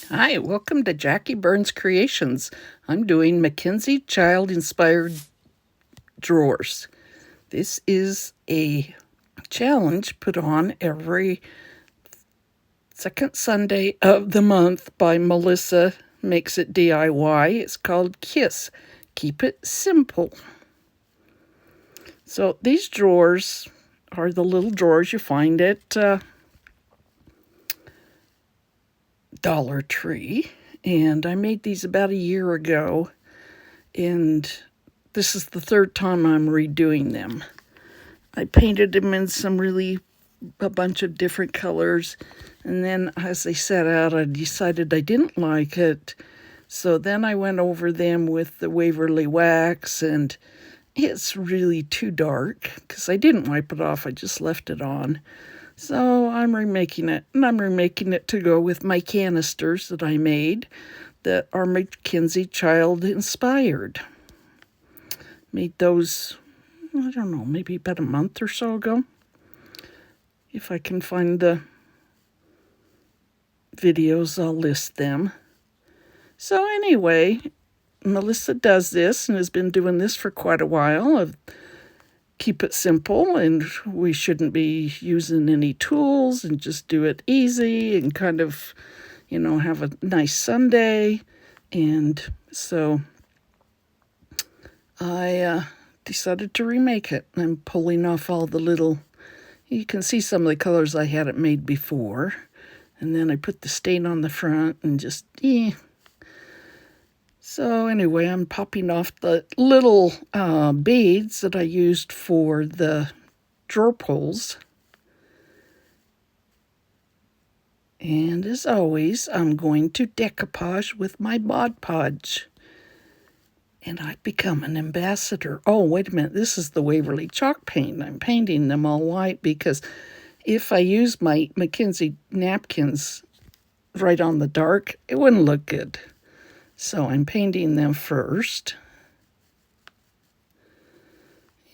Hi, welcome to Jackie Burns Creations. I'm doing McKenzie Child inspired drawers. This is a challenge put on every second Sunday of the month by Melissa Makes It DIY. It's called KISS. Keep it simple. So these drawers are the little drawers you find at Dollar Tree. And I made these about a year ago. And this is the third time I'm redoing them. I painted them in a bunch of different colors. And then as they set out, I decided I didn't like it. So then I went over them with the Waverly wax, and it's really too dark because I didn't wipe it off. I just left it on. So I'm remaking it, and I'm remaking it to go with my canisters that I made that are McKenzie Child inspired. Made those, I don't know, maybe about a month or so ago. If I can find the videos, I'll list them. So anyway, Melissa does this and has been doing this for quite a while. Keep it simple, and we shouldn't be using any tools and just do it easy and kind of, have a nice Sunday. And so I decided to remake it. I'm pulling off all the little, you can see some of the colors I had it made before. And then I put the stain on the front and just, So anyway, I'm popping off the little beads that I used for the drawer pulls. And as always, I'm going to decoupage with my Mod Podge. And I've become an ambassador. Oh, wait a minute. This is the Waverly chalk paint. I'm painting them all white because if I use my McKenzie napkins right on the dark, it wouldn't look good. So I'm painting them first.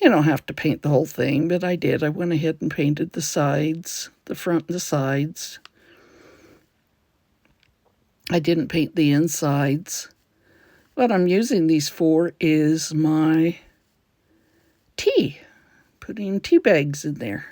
You don't have to paint the whole thing, but I did. I went ahead and painted the sides, the front and the sides. I didn't paint the insides. What I'm using these for is my tea, putting tea bags in there.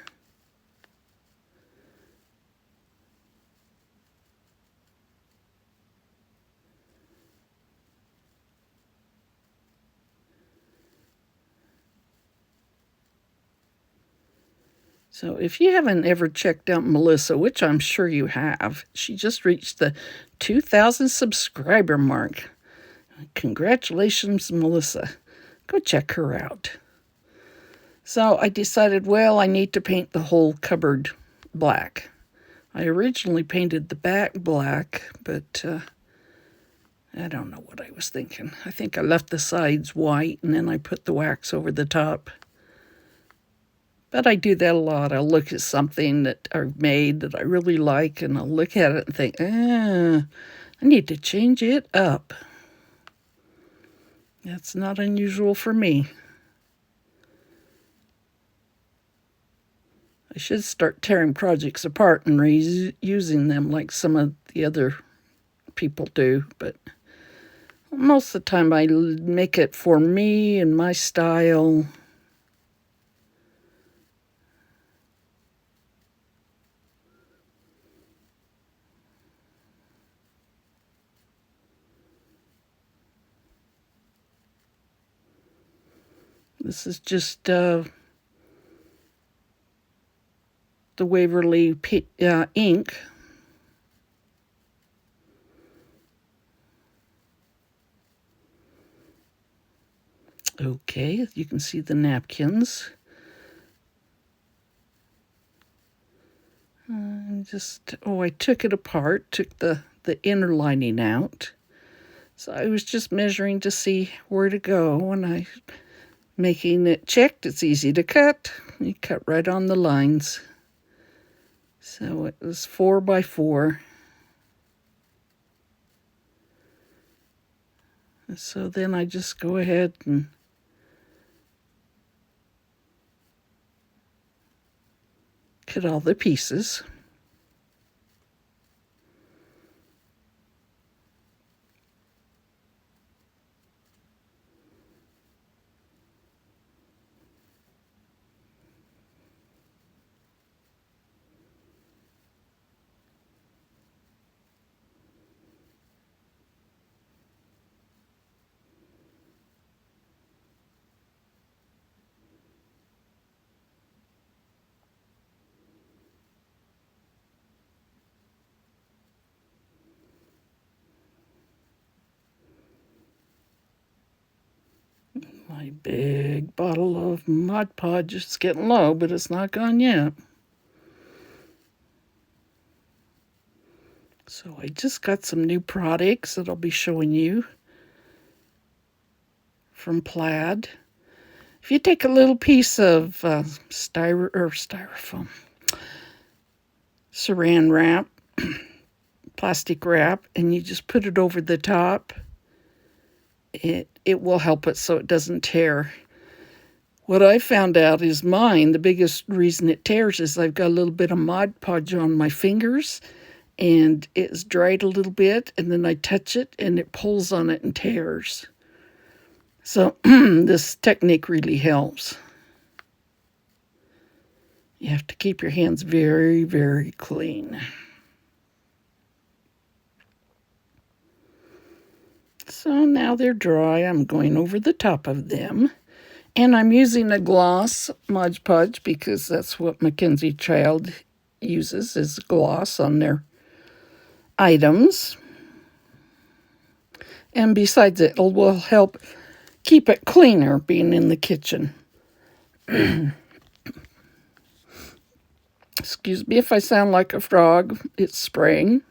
So if you haven't ever checked out Melissa, which I'm sure you have, she just reached the 2,000 subscriber mark. Congratulations, Melissa. Go check her out. So I decided, well, I need to paint the whole cupboard black. I originally painted the back black, but I don't know what I was thinking. I think I left the sides white, and then I put the wax over the top. But I do that a lot. I'll look at something that I've made that I really like, and I'll look at it and think, I need to change it up. That's not unusual for me. I should start tearing projects apart and reusing them like some of the other people do, but most of the time I make it for me and my style. This is just the Waverly ink. Okay, you can see the napkins. I took it apart, took the inner lining out. So I was just measuring to see where to go, and I making it checked. It's easy to cut. You cut right on the lines. So it was 4 by 4. So then I just go ahead and cut all the pieces. My big bottle of Mod Podge is getting low, but it's not gone yet. So I just got some new products that I'll be showing you from Plaid. If you take a little piece of styrofoam, saran wrap, plastic wrap, and you just put it over the top, it will help it so it doesn't tear. What I found out is mine, the biggest reason it tears is I've got a little bit of Mod Podge on my fingers, and it's dried a little bit, and then I touch it, and it pulls on it and tears. So this technique really helps. You have to keep your hands very, very clean. So now they're dry. I'm going over the top of them. And I'm using a gloss Mod Podge because that's what McKenzie Child uses, is gloss on their items. And besides, it will help keep it cleaner being in the kitchen. Excuse me if I sound like a frog. It's spring.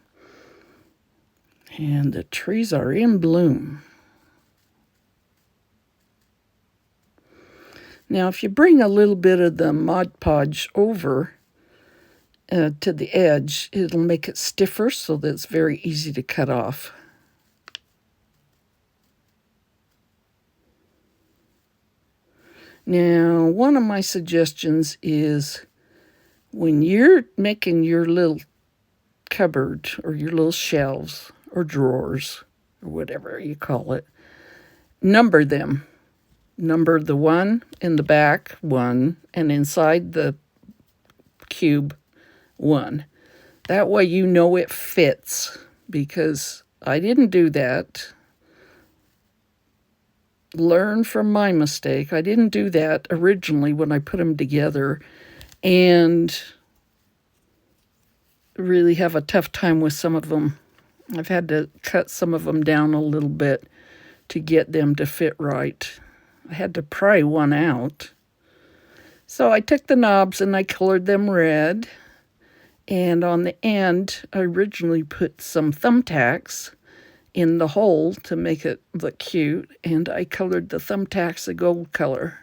And the trees are in bloom. Now, if you bring a little bit of the Mod Podge over to the edge, it'll make it stiffer so that it's very easy to cut off. Now, one of my suggestions is when you're making your little cupboard or your little shelves or drawers or whatever you call it, number them. Number the one in the back, 1, and inside the cube, 1. That way you know it fits, because I didn't do that. Learn from my mistake. I didn't do that originally when I put them together, and really have a tough time with some of them. I've had to cut some of them down a little bit to get them to fit right. I had to pry one out. So I took the knobs and I colored them red. And on the end, I originally put some thumbtacks in the hole to make it look cute. And I colored the thumbtacks a gold color.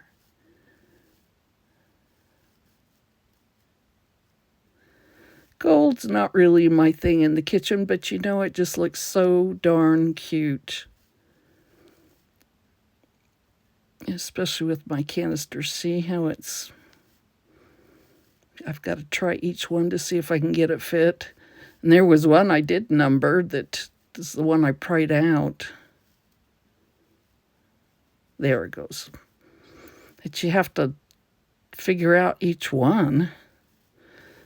Gold's not really my thing in the kitchen, but you know, it just looks so darn cute. Especially with my canisters. See how it's... I've got to try each one to see if I can get it fit. And there was one I did number that is the one I pried out. There it goes. That you have to figure out each one.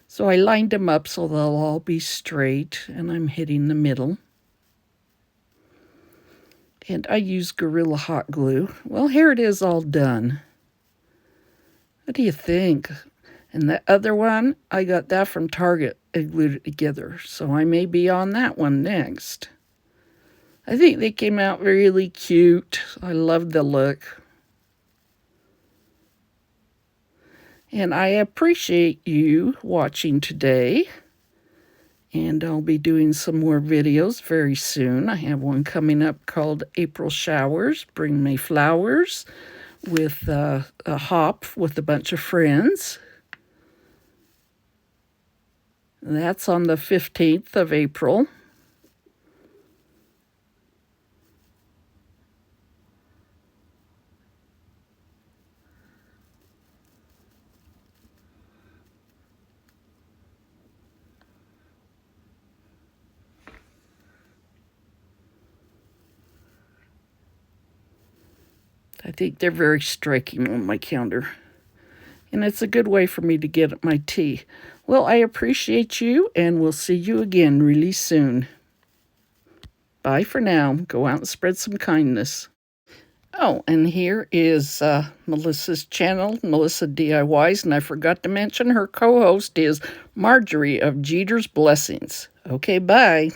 So I lined them up so they'll all be straight, and I'm hitting the middle. And I use Gorilla Hot Glue. Well, here it is all done. What do you think? And the other one, I got that from Target and glued it together. So I may be on that one next. I think they came out really cute. I love the look. And I appreciate you watching today. And I'll be doing some more videos very soon. I have one coming up called April Showers, Bring Me Flowers, with a hop with a bunch of friends. That's on the 15th of April. I think they're very striking on my counter. And it's a good way for me to get my tea. Well, I appreciate you, and we'll see you again really soon. Bye for now. Go out and spread some kindness. Oh, and here is Melissa's channel, Melissa DIYs, and I forgot to mention her co-host is Marjorie of Jetersblessings. Okay, bye.